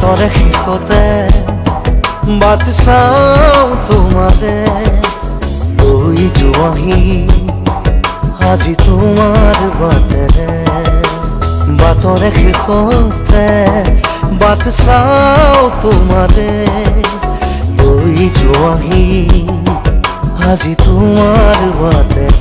বাটৰে শেষতে বাট চাওঁ তোমাৰে লৈ যোৱাহি আজি তোমাৰ বাটেৰে বাটৰে শেষতে বাট চাওঁ তোমাৰে লৈ যোৱাহি আজি তোমাৰ বাটেৰে